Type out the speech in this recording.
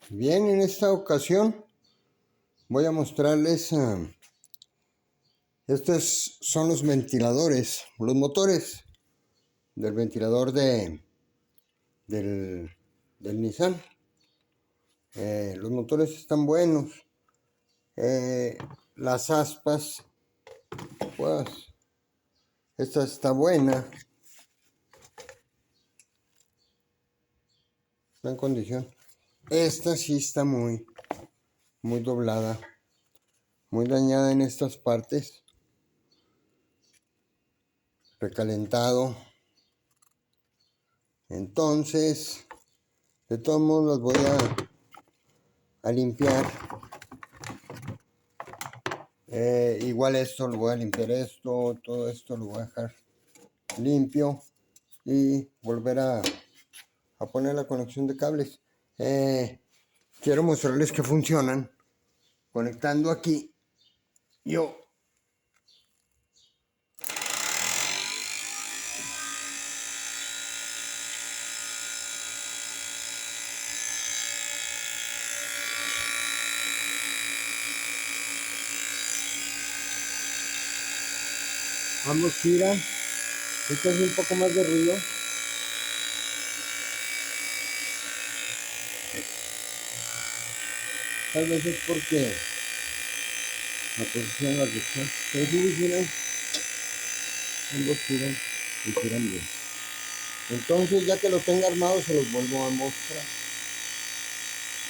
Bien, en esta ocasión voy a mostrarles, estos son los ventiladores, los motores del ventilador del, del Nissan. Los motores están buenos. Las aspas, pues, esta está buena, está en condición. Esta sí está muy doblada, muy dañada en estas partes, recalentado. Entonces, de todos modos las voy a limpiar. Igual esto lo voy a limpiar, todo esto lo voy a dejar limpio y volver a poner la conexión de cables. Quiero mostrarles que funcionan conectando aquí. Yo ambos giran. Esto es un poco más de ruido. Tal vez es porque la posición en la que está. Pero sí giran. Ambos giran y giran bien. Entonces, ya que lo tenga armado, se los vuelvo a mostrar.